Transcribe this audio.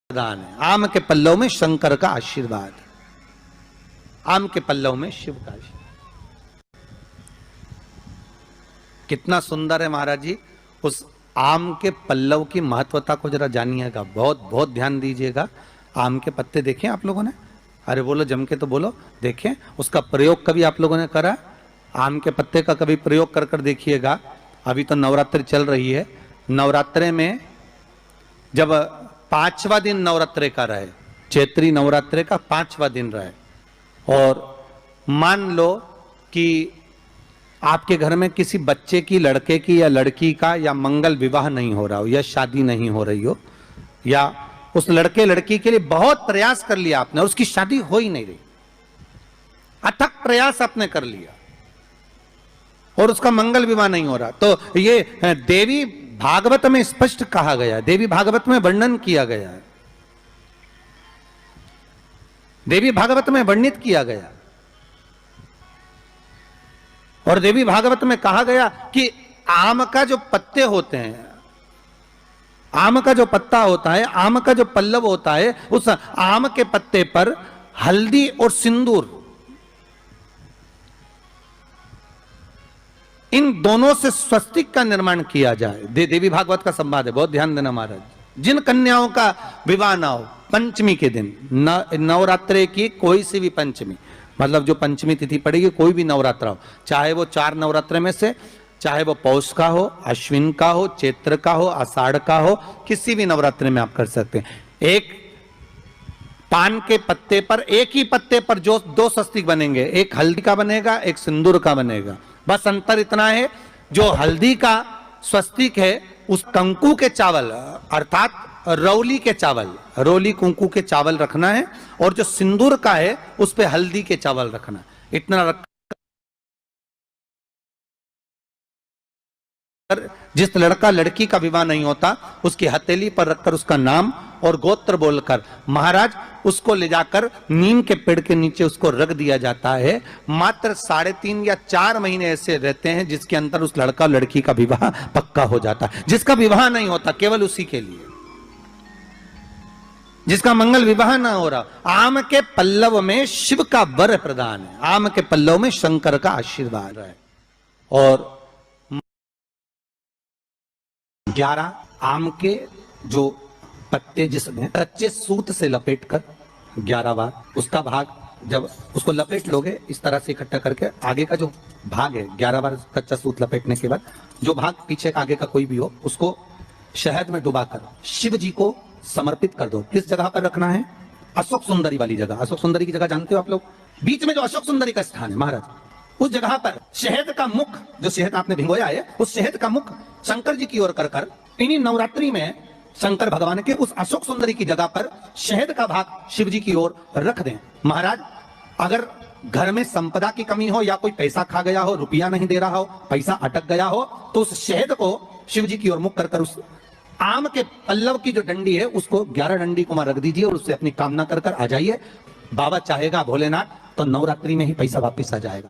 वरदान है। आम के पल्लव में शंकर का आशीर्वाद, आम के पल्लव में शिव का आशीर्वाद। कितना सुंदर है महाराज जी। उस आम के पल्लव की महत्वता को जरा जानिएगा, बहुत बहुत ध्यान दीजिएगा। आम के पत्ते देखें आप लोगों ने? अरे बोलो जम के तो बोलो। देखें, उसका प्रयोग कभी आप लोगों ने करा? आम के पत्ते का कभी प्रयोग कर कर देखिएगा। अभी तो नवरात्रि चल रही है, नवरात्रे में जब 5वां दिन नवरात्रे का रहे, चैत्री नवरात्रे का 5वां दिन रहे, और मान लो कि आपके घर में किसी बच्चे की, लड़के की या लड़की का या मंगल विवाह नहीं हो रहा हो, या शादी नहीं हो रही हो, या उस लड़के लड़की के लिए बहुत प्रयास कर लिया आपने, उसकी शादी हो ही नहीं रही, अथक प्रयास आपने कर लिया और उसका मंगल विवाह नहीं हो रहा, तो ये देवी भागवत में स्पष्ट कहा गया, देवी भागवत में वर्णन किया गया है, देवी भागवत में वर्णित किया गया। और देवी भागवत में कहा गया कि आम का जो पत्ते होते हैं, आम का जो पत्ता होता है, आम का जो पल्लव होता है, उस आम के पत्ते पर हल्दी और सिंदूर, इन दोनों से स्वस्तिक का निर्माण किया जाए। देवी भागवत का संवाद है, बहुत ध्यान देना महाराज। जिन कन्याओं का विवाह ना हो पंचमी के दिन, नवरात्रे की कोई सी भी पंचमी, मतलब जो पंचमी तिथि पड़ेगी, कोई भी नवरात्रा हो, चाहे वो 4 नवरात्रे में से, चाहे वो पौष का हो, अश्विन का हो, चैत्र का हो, आषाढ़ का हो, किसी भी नवरात्रे में आप कर सकते हैं। एक पान के पत्ते पर, एक ही पत्ते पर जो 2 स्वस्तिक बनेंगे, एक हल्दी का बनेगा, एक सिंदूर का बनेगा। बस अंतर इतना है, जो हल्दी का स्वस्तिक है उस कंकु के चावल, अर्थात रौली के चावल, रौली कुंकू के चावल रखना है, और जो सिंदूर का है उस पे हल्दी के चावल रखना, इतना रख। जिस लड़का लड़की का विवाह नहीं होता, उसकी हथेली पर रखकर उसका नाम और गोत्र बोलकर महाराज उसको ले जाकर नीम के पेड़ के नीचे उसको रख दिया जाता है। मात्र 3.5 या 4 महीने ऐसे रहते हैं जिसके अंदर उस लड़का लड़की का विवाह पक्का हो जाता है। जिसका विवाह नहीं होता केवल उसी के लिए, जिसका मंगल विवाह ना हो रहा, आम के पल्लव में शिव का वर प्रदान है, आम के पल्लव में शंकर का आशीर्वाद है। और 11 आम के जो पत्ते जिसमें कच्चे सूत से लपेटकर 11 बार उसका भाग, जब उसको लपेट लोगे इस तरह से इकट्ठा करके, आगे का जो भाग है 11 बार कच्चा सूत लपेटने के बाद जो भाग पीछे का आगे का कोई भी हो, उसको शहद में डुबाकर शिव जी को समर्पित कर दो। किस जगह पर रखना है? अशोक सुंदरी वाली जगह। अशोक सुंदरी की जगह जानते हो आप लोग? बीच में जो अशोक सुंदरी का स्थान है महाराज, उस जगह पर शहद का मुख, जो शहद आपने भिगोया है, उस शहद का मुख शंकर जी की ओर कर कर इन्हीं नवरात्रि में शंकर भगवान के उस अशोक सुंदरी की जगह पर शहद का भाग शिव जी की ओर रख दें। महाराज अगर घर में संपदा की कमी हो, या कोई पैसा खा गया हो, रुपया नहीं दे रहा हो, पैसा अटक गया हो, तो उस शहद को शिव जी की ओर मुख कर कर उस आम के पल्लव की जो डंडी है उसको 11 डंडी को वहां रख दीजिए और उससे अपनी कामना कर कर आ जाइए। बाबा चाहेगा भोलेनाथ तो नवरात्रि में ही पैसा वापिस आ जाएगा।